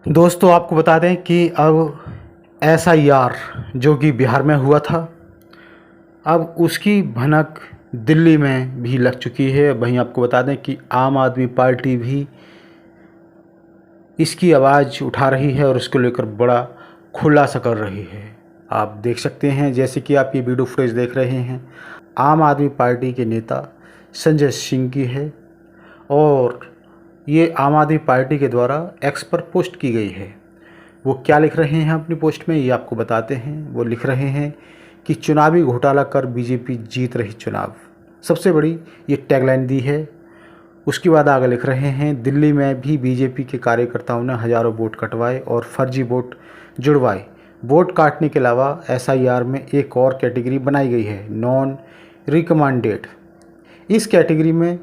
दोस्तों आपको बता दें कि अब एसआईआर जो कि बिहार में हुआ था, अब उसकी भनक दिल्ली में भी लग चुकी है। वहीं आपको बता दें कि आम आदमी पार्टी भी इसकी आवाज़ उठा रही है और उसको लेकर बड़ा खुलासा कर रही है। आप देख सकते हैं, जैसे कि आप ये वीडियो फुटेज देख रहे हैं, आम आदमी पार्टी के नेता संजय सिंह की है और ये आम आदमी पार्टी के द्वारा एक्स पर पोस्ट की गई है। वो क्या लिख रहे हैं अपनी पोस्ट में, ये आपको बताते हैं। वो लिख रहे हैं कि चुनावी घोटाला कर बीजेपी जीत रही चुनाव, सबसे बड़ी ये टैगलाइन दी है। उसके बाद आगे लिख रहे हैं, दिल्ली में भी बीजेपी के कार्यकर्ताओं ने हज़ारों वोट कटवाए और फर्जी वोट जुड़वाए। वोट काटने के अलावा एसआईआर में एक और कैटेगरी बनाई गई है, नॉन रिकमेंडेड। इस कैटेगरी में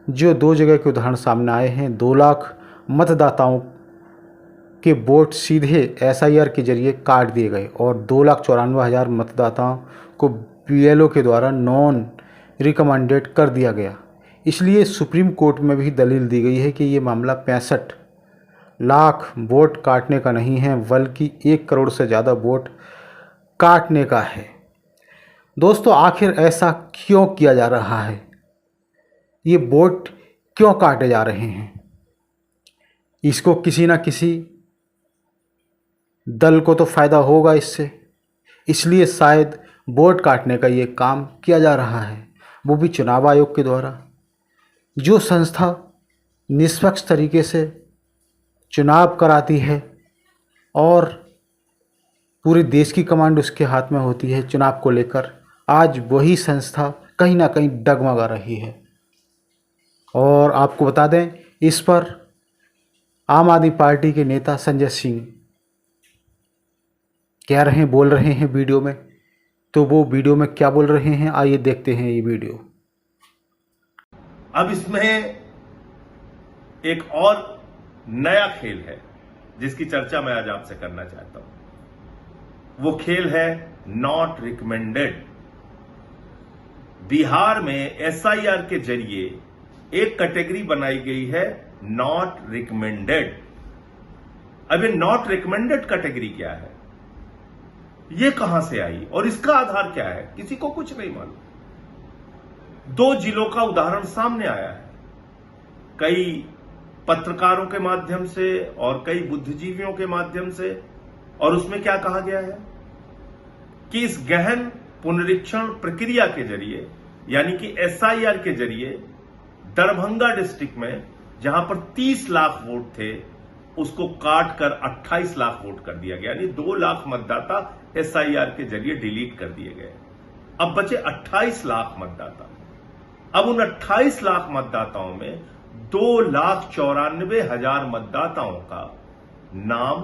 जो दो जगह के उदाहरण सामने आए हैं, 2 लाख मतदाताओं के वोट सीधे एसआईआर के जरिए काट दिए गए और 2,94,000 मतदाताओं को बीएलओ के द्वारा नॉन रिकमेंडेड कर दिया गया। इसलिए सुप्रीम कोर्ट में भी दलील दी गई है कि ये मामला 65 लाख वोट काटने का नहीं है, बल्कि 1 करोड़ से ज़्यादा वोट काटने का है। दोस्तों आखिर ऐसा क्यों किया जा रहा है? ये वोट क्यों काटे जा रहे हैं? इसको किसी ना किसी दल को तो फ़ायदा होगा इससे, इसलिए शायद वोट काटने का ये काम किया जा रहा है, वो भी चुनाव आयोग के द्वारा। जो संस्था निष्पक्ष तरीके से चुनाव कराती है और पूरे देश की कमांड उसके हाथ में होती है चुनाव को लेकर, आज वही संस्था कहीं ना कहीं डगमगा रही है। और आपको बता दें, इस पर आम आदमी पार्टी के नेता संजय सिंह कह रहे हैं, बोल रहे हैं वीडियो में। तो वो वीडियो में क्या बोल रहे हैं, आइए देखते हैं ये वीडियो। अब इसमें एक और नया खेल है जिसकी चर्चा मैं आज आपसे करना चाहता हूं। वो खेल है नॉट रिकमेंडेड। बिहार में एसआईआर के जरिए एक कैटेगरी बनाई गई है, नॉट रिकमेंडेड। अब ये नॉट रिकमेंडेड कैटेगरी क्या है, ये कहां से आई और इसका आधार क्या है, किसी को कुछ नहीं मालूम। 2 जिलों का उदाहरण सामने आया है, कई पत्रकारों के माध्यम से और कई बुद्धिजीवियों के माध्यम से। और उसमें क्या कहा गया है कि इस गहन पुनरीक्षण प्रक्रिया के जरिए, यानी कि एसआईआर के जरिए, दरभंगा डिस्ट्रिक्ट में जहां पर 30 लाख वोट थे उसको काट कर 28 लाख वोट कर दिया गया, यानी 2 लाख मतदाता एसआईआर के जरिए डिलीट कर दिए गए। अब बचे 28 लाख मतदाता। अब उन 28 लाख मतदाताओं में 2,94,000 मतदाताओं का नाम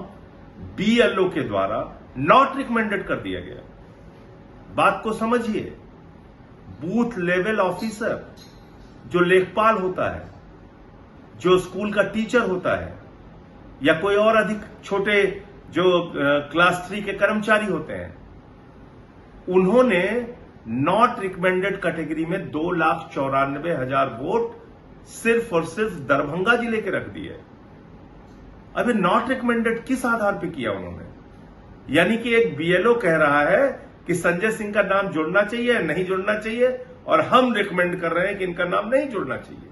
बीएलओ के द्वारा नॉट रिकमेंडेड कर दिया गया। बात को समझिए, बूथ लेवल ऑफिसर जो लेखपाल होता है, जो स्कूल का टीचर होता है, या कोई और अधिक छोटे जो क्लास 3 के कर्मचारी होते हैं, उन्होंने नॉट रिकमेंडेड कैटेगरी में 2,94,000 वोट सिर्फ और सिर्फ दरभंगा जिले के रख दिए। अब ये नॉट रिकमेंडेड किस आधार पे किया उन्होंने? यानी कि एक बीएलओ कह रहा है कि संजय सिंह का नाम जुड़ना चाहिए या नहीं जुड़ना चाहिए, और हम रिकमेंड कर रहे हैं कि इनका नाम नहीं जुड़ना चाहिए।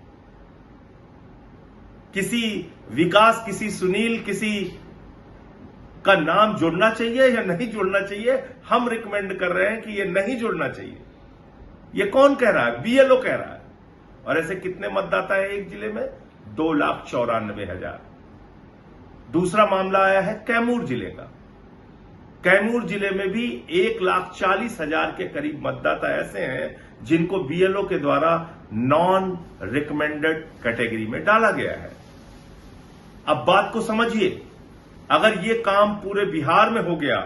किसी विकास, किसी सुनील, किसी का नाम जुड़ना चाहिए या नहीं जुड़ना चाहिए, हम रिकमेंड कर रहे हैं कि यह नहीं जुड़ना चाहिए। यह कौन कह रहा है? बीएलओ कह रहा है। और ऐसे कितने मतदाता है एक जिले में? 2,94,000। दूसरा मामला आया है कैमूर जिले का। कैमूर जिले में भी 1,40,000 के करीब मतदाता ऐसे हैं जिनको बीएलओ के द्वारा नॉन रिकमेंडेड कैटेगरी में डाला गया है। अब बात को समझिए, अगर यह काम पूरे बिहार में हो गया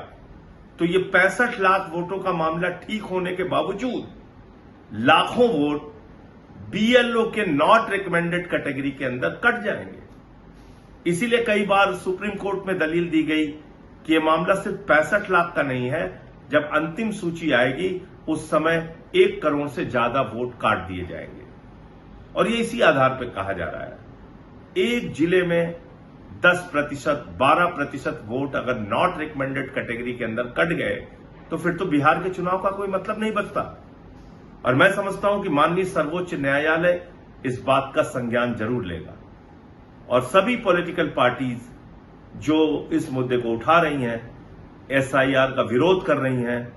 तो ये 65 लाख वोटों का मामला ठीक होने के बावजूद लाखों वोट बीएलओ के नॉट रिकमेंडेड कैटेगरी के अंदर कट जाएंगे। इसीलिए कई बार सुप्रीम कोर्ट में दलील दी गई कि यह मामला सिर्फ 65 लाख का नहीं है, जब अंतिम सूची आएगी उस समय 1 करोड़ से ज्यादा वोट काट दिए जाएंगे। और ये इसी आधार पर कहा जा रहा है। एक जिले में 10%, 12% वोट अगर नॉट रिकमेंडेड कैटेगरी के अंदर कट गए तो फिर तो बिहार के चुनाव का कोई मतलब नहीं बचता। और मैं समझता हूं कि माननीय सर्वोच्च न्यायालय इस बात का संज्ञान जरूर लेगा और सभी पॉलिटिकल पार्टीज जो इस मुद्दे को उठा रही हैं, एसआईआर का विरोध कर रही हैं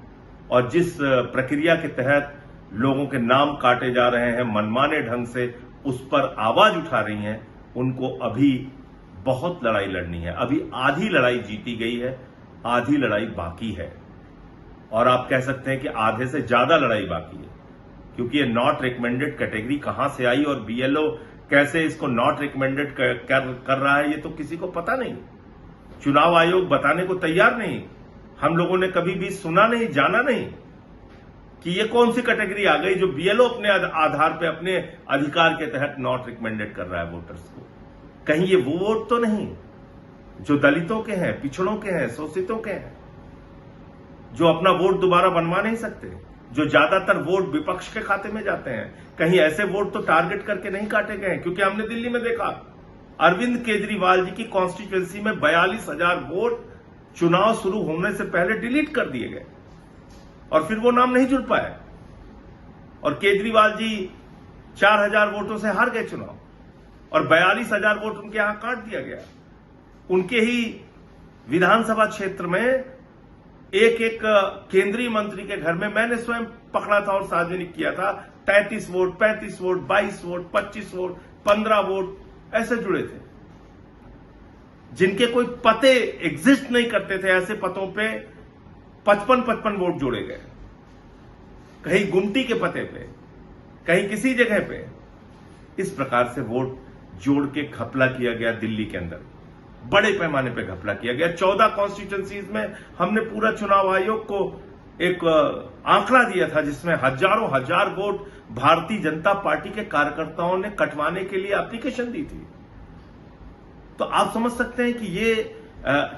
और जिस प्रक्रिया के तहत लोगों के नाम काटे जा रहे हैं मनमाने ढंग से, उस पर आवाज उठा रही हैं, उनको अभी बहुत लड़ाई लड़नी है। अभी आधी लड़ाई जीती गई है, आधी लड़ाई बाकी है और आप कह सकते हैं कि आधे से ज्यादा लड़ाई बाकी है, क्योंकि ये नॉट रिकमेंडेड कैटेगरी कहां से आई और बीएलओ कैसे इसको नॉट रिकमेंडेड कर रहा है, ये तो किसी को पता नहीं। चुनाव आयोग बताने को तैयार नहीं। हम लोगों ने कभी भी सुना नहीं, जाना नहीं कि ये कौन सी कैटेगरी आ गई जो बीएलओ अपने आधार पे अपने अधिकार के तहत नॉट रिकमेंडेड कर रहा है वोटर्स को। कहीं ये वो वोट तो नहीं जो दलितों के हैं, पिछड़ों के हैं, शोषितों के हैं, जो अपना वोट दोबारा बनवा नहीं सकते, जो ज्यादातर वोट विपक्ष के खाते में जाते हैं। कहीं ऐसे वोट तो टारगेट करके नहीं काटे गए, क्योंकि हमने दिल्ली में देखा अरविंद केजरीवाल जी की कॉन्स्टिट्यूएंसी में 42,000 वोट चुनाव शुरू होने से पहले डिलीट कर दिए गए और फिर वो नाम नहीं जुड़ पाए और केजरीवाल जी 4,000 वोटों से हार गए चुनाव और 42,000 वोट उनके यहां काट दिया गया। उनके ही विधानसभा क्षेत्र में एक एक केंद्रीय मंत्री के घर में मैंने स्वयं पकड़ा था और सार्वजनिक किया था, 33 vote, 35 vote, 22 vote, 25 vote, 15 vote ऐसे जुड़े थे, जिनके कोई पते एग्जिस्ट नहीं करते थे। ऐसे पतों पे 55 वोट जोड़े गए, कहीं गुमटी के पते पे, कहीं किसी जगह पे। इस प्रकार से वोट जोड़ के घपला किया गया दिल्ली के अंदर, बड़े पैमाने पे घपला किया गया। 14 कॉन्स्टिट्यूएंसीज में हमने पूरा चुनाव आयोग को एक आंकड़ा दिया था जिसमें हजारों हजार वोट भारतीय जनता पार्टी के कार्यकर्ताओं ने कटवाने के लिए एप्लीकेशन दी थी। तो आप समझ सकते हैं कि ये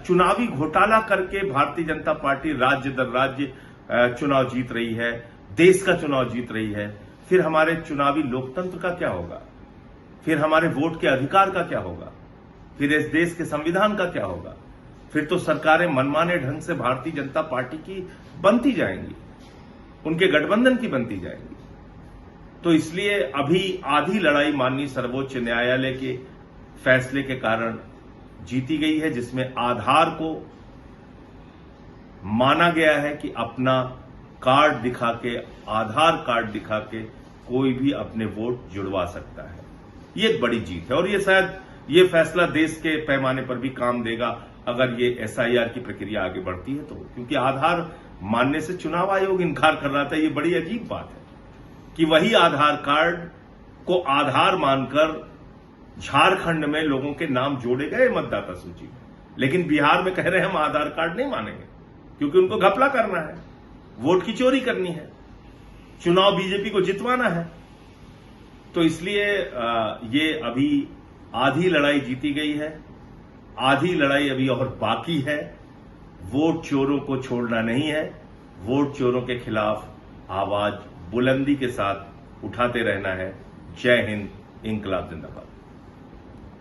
चुनावी घोटाला करके भारतीय जनता पार्टी राज्य दर राज्य चुनाव जीत रही है, देश का चुनाव जीत रही है। फिर हमारे चुनावी लोकतंत्र का क्या होगा, फिर हमारे वोट के अधिकार का क्या होगा, फिर इस देश के संविधान का क्या होगा। फिर तो सरकारें मनमाने ढंग से भारतीय जनता पार्टी की बनती जाएंगी, उनके गठबंधन की बनती जाएंगी। तो इसलिए अभी आधी लड़ाई माननीय सर्वोच्च न्यायालय के फैसले के कारण जीती गई है, जिसमें आधार को माना गया है कि अपना कार्ड दिखा के, आधार कार्ड दिखा के कोई भी अपने वोट जुड़वा सकता है। ये एक बड़ी जीत है और ये शायद ये फैसला देश के पैमाने पर भी काम देगा अगर ये एसआईआर की प्रक्रिया आगे बढ़ती है तो, क्योंकि आधार मानने से चुनाव आयोग इनकार कर रहा था। ये बड़ी अजीब बात है कि वही आधार कार्ड को आधार मानकर झारखंड में लोगों के नाम जोड़े गए मतदाता सूची में, लेकिन बिहार में कह रहे हैं हम आधार कार्ड नहीं मानेंगे क्योंकि उनको घपला करना है, वोट की चोरी करनी है, चुनाव बीजेपी को जितवाना है। तो इसलिए ये अभी आधी लड़ाई जीती गई है, आधी लड़ाई अभी और बाकी है। वोट चोरों को छोड़ना नहीं है, वोट चोरों के खिलाफ आवाज बुलंदी के साथ उठाते रहना है। जय हिंद, इंकलाब जिंदाबाद।